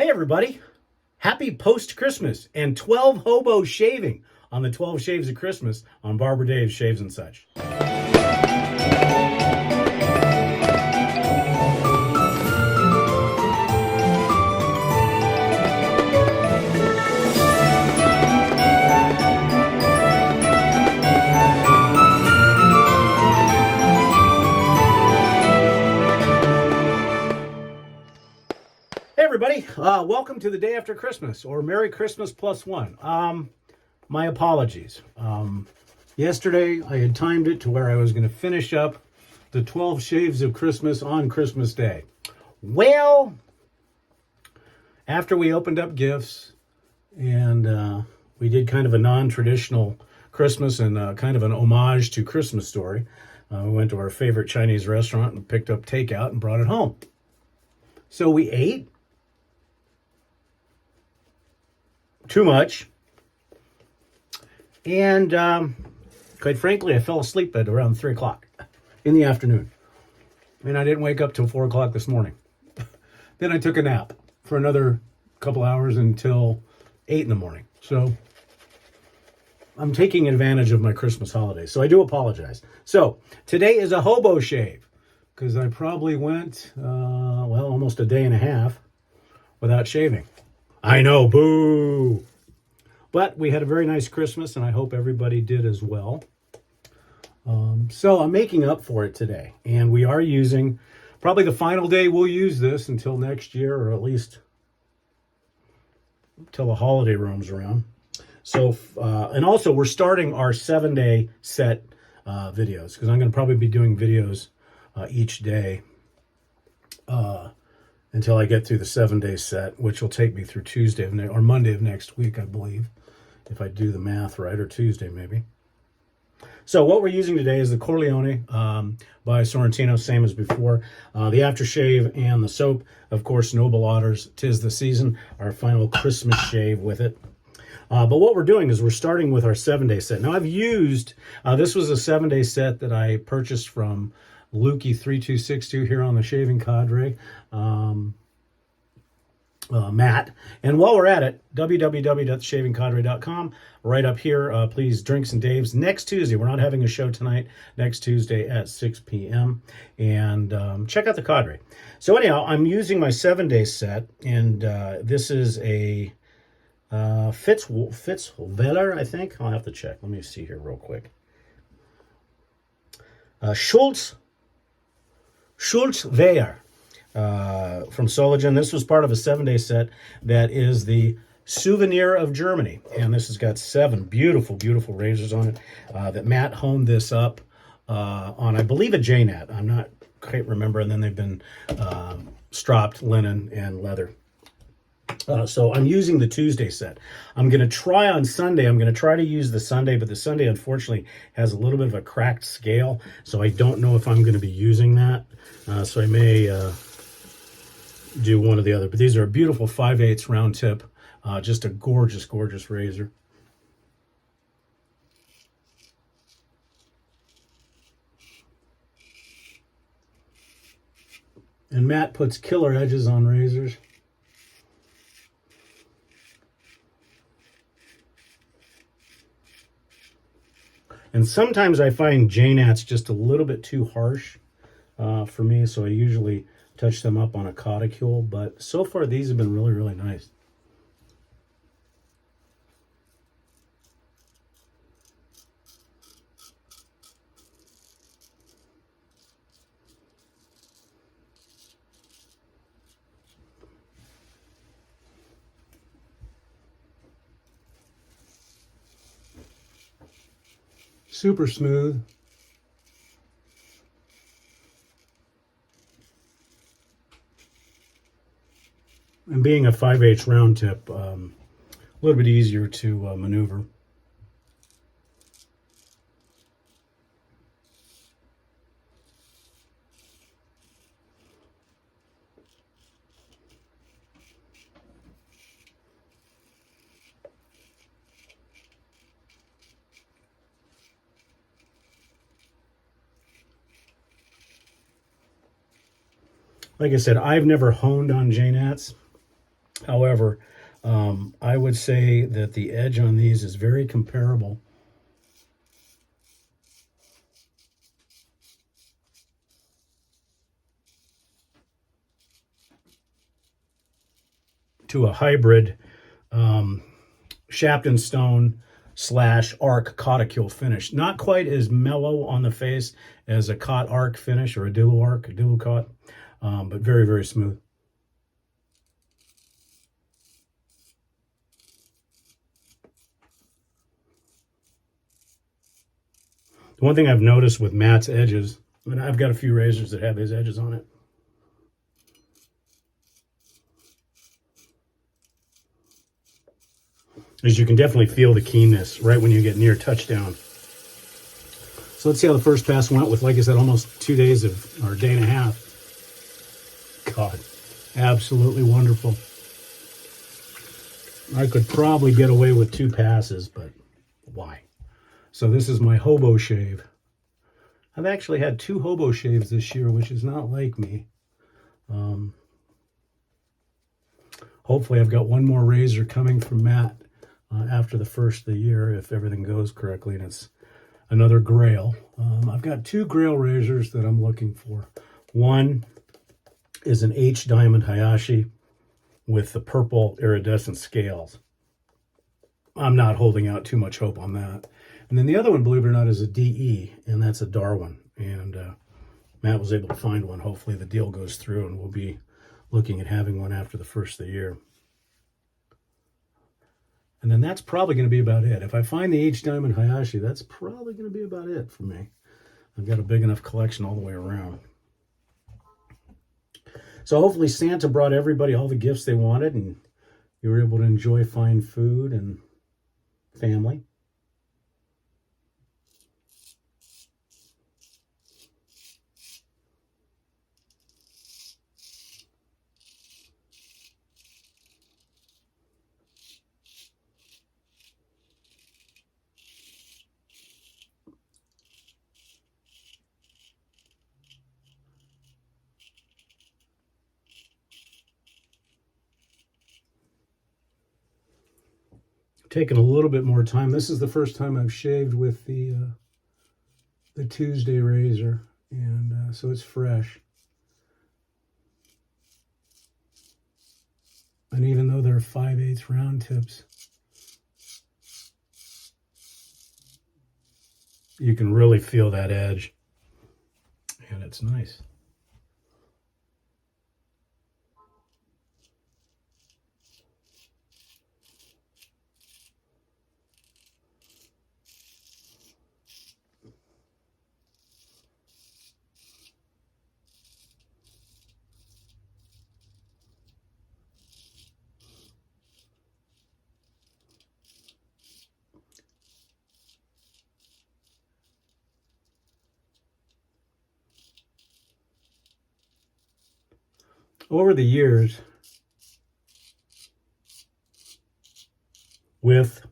Hey everybody, happy post-Christmas and 12 Hobos shaving on the 12 Shaves of Christmas on Barber Dave's Shaves and Such. Hey everybody, welcome to the day after Christmas, or Merry Christmas plus one. My apologies. Yesterday I had timed it to where I was going to finish up the 12 Shaves of Christmas on Christmas Day. Well, after we opened up gifts and we did kind of a non-traditional Christmas and kind of an homage to Christmas Story, we went to our favorite Chinese restaurant and picked up takeout and brought it home. So we ate. Too much. And quite frankly, I fell asleep at around 3 o'clock in the afternoon. And I didn't wake up till 4 o'clock this morning. Then I took a nap for another couple hours until 8 in the morning. So I'm taking advantage of my Christmas holiday. So I do apologize. So today is a hobo shave because I probably went, almost a day and a half without shaving. I know, boo. But we had a very nice Christmas, and I hope everybody did as well. So I'm making up for it today. And we are using, probably the final day we'll use this until next year, or at least till the holiday roams around. So, and also we're starting our 7-day set videos, because I'm going to probably be doing videos each day until I get through the 7-day set, which will take me through Tuesday or Monday of next week, I believe, if I do the math right, or Tuesday maybe. So what we're using today is the Corleone by Sorrentino, same as before. The aftershave and the soap, of course, Noble Otters, 'Tis the Season, our final Christmas shave with it. But what we're doing is we're starting with our 7-day set. Now I've used, this was a 7-day set that I purchased from Lukey3262 here on the Shaving Cadre, Matt. And while we're at it, www.theshavingcadre.com, right up here, please, Drinks and Daves. Next Tuesday, we're not having a show tonight, next Tuesday at 6 p.m. And check out the Cadre. So anyhow, I'm using my 7-day set, and this is a Fitzweiler, I think. I'll have to check. Let me see here real quick. Schultzweyer from Soligen. This was part of a 7-day set that is the Souvenir of Germany. And this has got 7 beautiful, beautiful razors on it that Matt honed this up on, I believe, a JNat. I'm not quite remember. And then they've been stropped, linen, and leather. So I'm using the Tuesday set. I'm going to try on Sunday. I'm going to try to use the Sunday, but the Sunday, unfortunately, has a little bit of a cracked scale. So I don't know if I'm going to be using that. So I may do one or the other. But these are a beautiful 5/8 round tip. Just a gorgeous, gorgeous razor. And Matt puts killer edges on razors. And sometimes I find JNats just a little bit too harsh for me, so I usually touch them up on a Coticule. But so far, these have been really, really nice. Super smooth. And being a 5/8 round tip, a little bit easier to maneuver. Like I said, I've never honed on JNats. However, I would say that the edge on these is very comparable to a hybrid Shapton Stone / arc cauticule finish. Not quite as mellow on the face as a caught arc finish or a Dulu arc, a Dulu caught, but very, very smooth. The one thing I've noticed with Matt's edges, and I've got a few razors that have his edges on it, is you can definitely feel the keenness right when you get near touchdown. So let's see how the first pass went with, like I said, almost 2 days of, or a day and a half. God, absolutely wonderful. I could probably get away with 2 passes, but why? So this is my hobo shave. I've actually had 2 hobo shaves this year, which is not like me. Hopefully I've got one more razor coming from Matt after the first of the year, if everything goes correctly, and it's another grail. I've got 2 grail razors that I'm looking for. One is an H Diamond Hayashi with the purple iridescent scales. I'm not holding out too much hope on that. And then the other one, believe it or not, is a DE, and that's a Darwin. And Matt was able to find one. Hopefully the deal goes through, and we'll be looking at having one after the first of the year. And then that's probably going to be about it. If I find the H Diamond Hayashi, that's probably going to be about it for me. I've got a big enough collection all the way around. So hopefully Santa brought everybody all the gifts they wanted, and you were able to enjoy fine food and family. Taking a little bit more time. This is the first time I've shaved with the Tuesday razor, and so it's fresh. And even though they're 5/8 round tips, you can really feel that edge, and it's nice. Over the years, with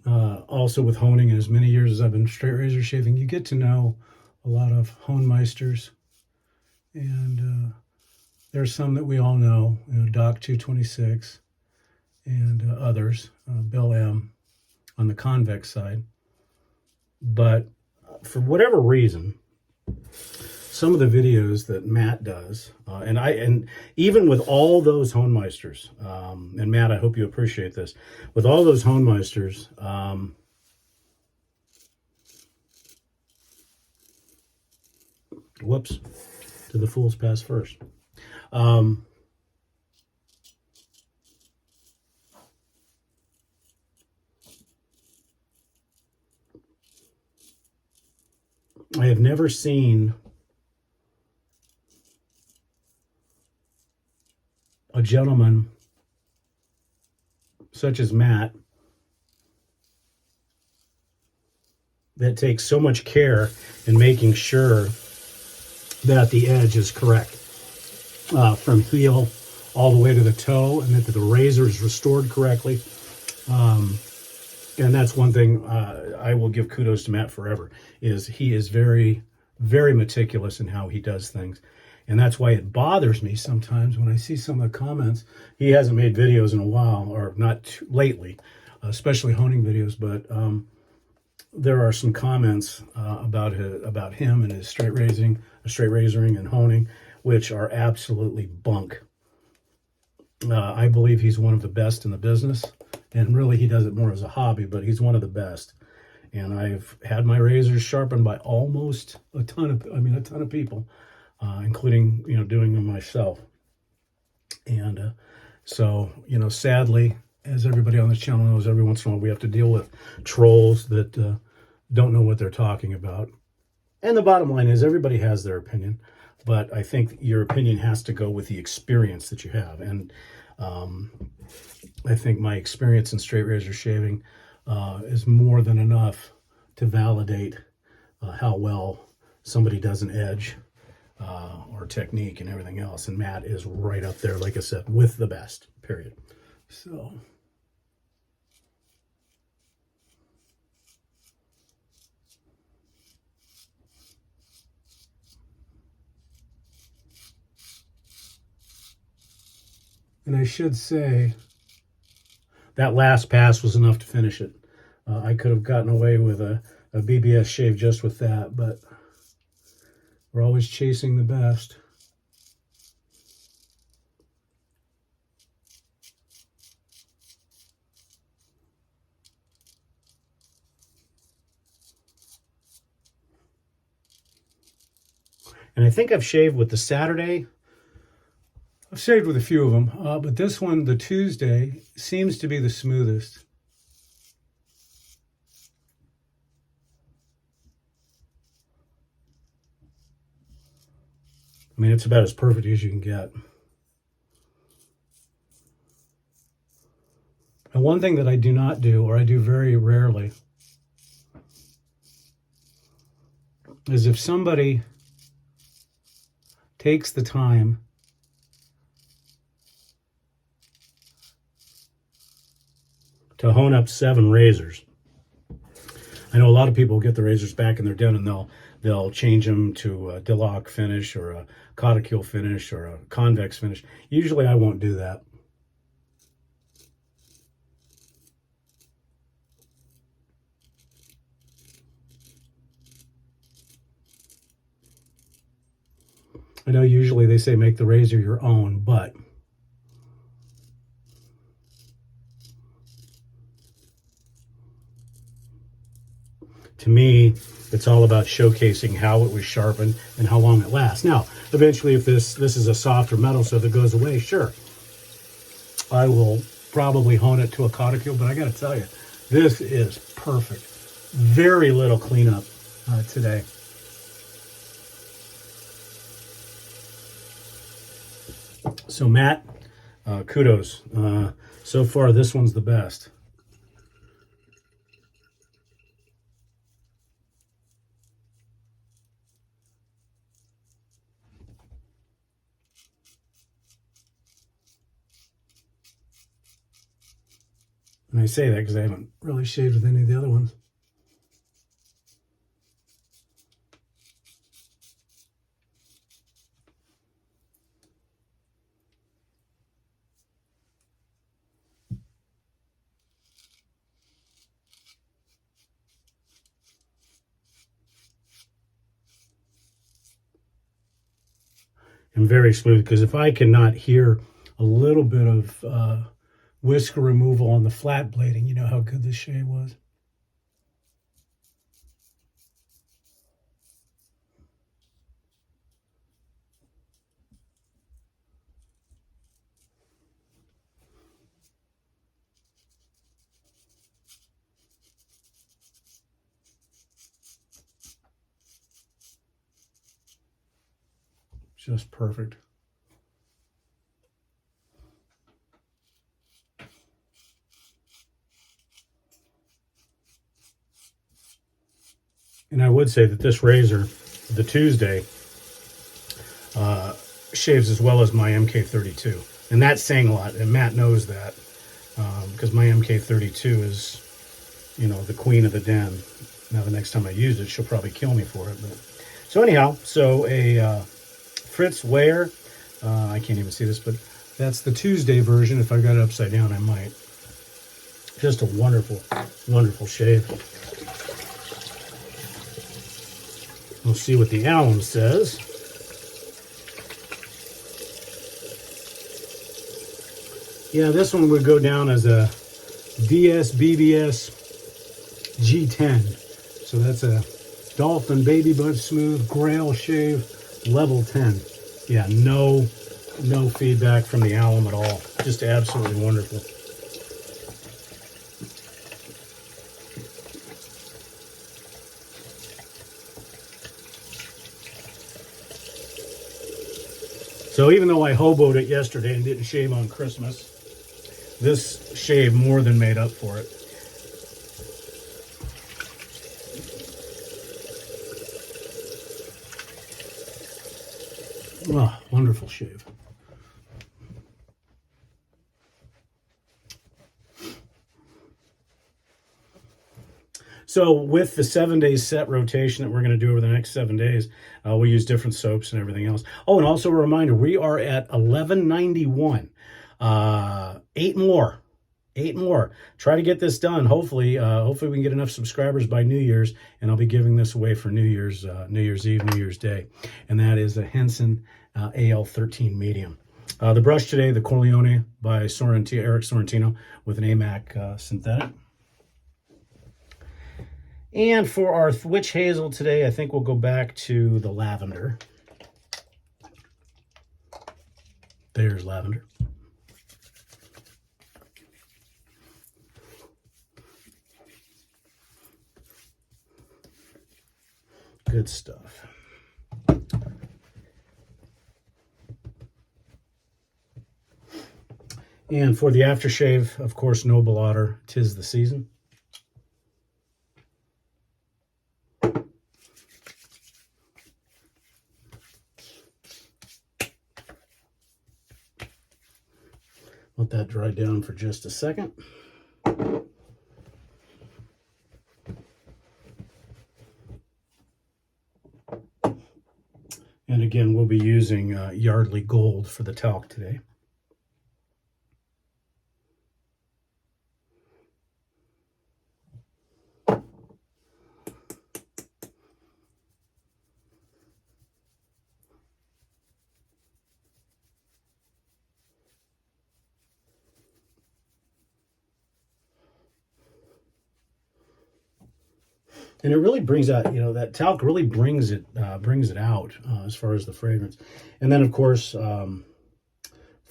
also with honing, and as many years as I've been straight razor shaving, you get to know a lot of Honemeisters, and there's some that we all know, Doc 226 and others, Bill M on the convex side. But for whatever reason, some of the videos that Matt does, and even with all those Honemeisters, and Matt, I hope you appreciate this, with all those Honemeisters, whoops, to the Fool's Pass first. I have never seen a gentleman such as Matt that takes so much care in making sure that the edge is correct, from heel all the way to the toe, and that the razor is restored correctly. And that's one thing I will give kudos to Matt forever, is he is very, very meticulous in how he does things. And that's why it bothers me sometimes when I see some of the comments. He hasn't made videos in a while, or not lately, especially honing videos, but there are some comments about him and his straight razoring and honing, which are absolutely bunk. I believe he's one of the best in the business, and really he does it more as a hobby, but he's one of the best. And I've had my razors sharpened by almost a ton of people, including, doing them myself. And so, sadly, as everybody on this channel knows, every once in a while we have to deal with trolls that don't know what they're talking about. And the bottom line is everybody has their opinion, but I think your opinion has to go with the experience that you have. And I think my experience in straight razor shaving is more than enough to validate how well somebody does an edge or technique and everything else. And Matt is right up there, like I said, with the best, period. So... And I should say that last pass was enough to finish it. I could have gotten away with a BBS shave just with that, but we're always chasing the best. And I think I've shaved with the Saturday. I've shaved with a few of them, but this one, the Tuesday, seems to be the smoothest. I mean, it's about as perfect as you can get. And one thing that I do not do, or I do very rarely, is if somebody takes the time to hone up 7 razors. I know a lot of people get the razors back and they're done, and they'll change them to a Dillock finish or a Cottacule finish or a convex finish. Usually I won't do that. I know usually they say make the razor your own, but to me, it's all about showcasing how it was sharpened and how long it lasts. Now, eventually, if this is a softer metal, so if it goes away, sure, I will probably hone it to a Cottacule, but I got to tell you, this is perfect. Very little cleanup today. So Matt, kudos. So far, this one's the best. And I say that because I haven't really shaved with any of the other ones. And very smooth, because if I cannot hear a little bit of whisker removal on the flat blading, you know how good this shave was. Just perfect. And I would say that this razor, the Tuesday, shaves as well as my MK32. And that's saying a lot, and Matt knows that, because my MK32 is, you know, the queen of the den. Now, the next time I use it, she'll probably kill me for it. But so anyhow, so a Fritz Ware. I can't even see this, but that's the Tuesday version. If I got it upside down, I might. Just a wonderful, wonderful shave. We'll see what the alum says. Yeah, this one would go down as a DS-BBS G10. So that's a Dolphin Baby Bud Smooth Grail Shave level 10. Yeah, no feedback from the alum at all. Just absolutely wonderful. So even though I hoboed it yesterday and didn't shave on Christmas, this shave more than made up for it. Oh, wonderful shave. So with the 7-day set rotation that we're going to do over the next 7 days, we'll use different soaps and everything else. Oh, and also a reminder, we are at 1191. 8 more. 8 more. Try to get this done. Hopefully we can get enough subscribers by New Year's, and I'll be giving this away for New Year's Eve, New Year's Day. And that is a Henson AL13 medium. The brush today, the Corleone by Eric Sorrentino with an AMAC synthetic. And for our witch hazel today, I think we'll go back to the lavender. There's lavender. Good stuff. And for the aftershave, of course, Noble Otter, 'tis the season. Let that dry down for just a second. And again, we'll be using Yardley Gold for the talc today. And it really brings out, that talc really brings it out as far as the fragrance. And then, of course, for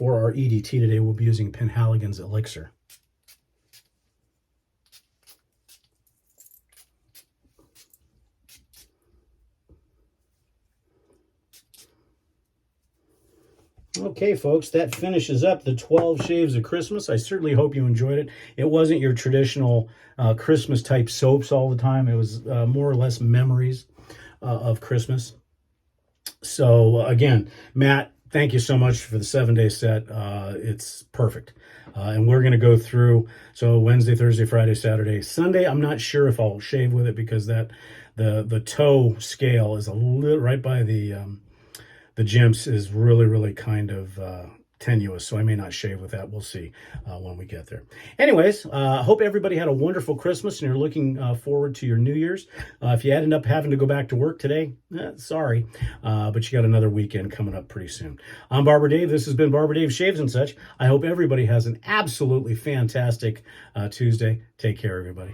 our EDT today, we'll be using Penhaligon's Elixir. Okay, folks, that finishes up the 12 shaves of Christmas. I certainly hope you enjoyed it. It wasn't your traditional Christmas-type soaps all the time. It was more or less memories of Christmas. So, again, Matt, thank you so much for the 7-day set. It's perfect. And we're going to go through, so Wednesday, Thursday, Friday, Saturday, Sunday. I'm not sure if I'll shave with it because the toe scale is a little right by the jimps is really kind of tenuous, so I may not shave with that. We'll see when we get there. Anyways, hope everybody had a wonderful Christmas and you're looking forward to your New Year's. If you end up having to go back to work today, sorry, but you got another weekend coming up pretty soon. I'm Barber Dave. This has been Barber Dave Shaves and Such. I hope everybody has an absolutely fantastic Tuesday. Take care, everybody.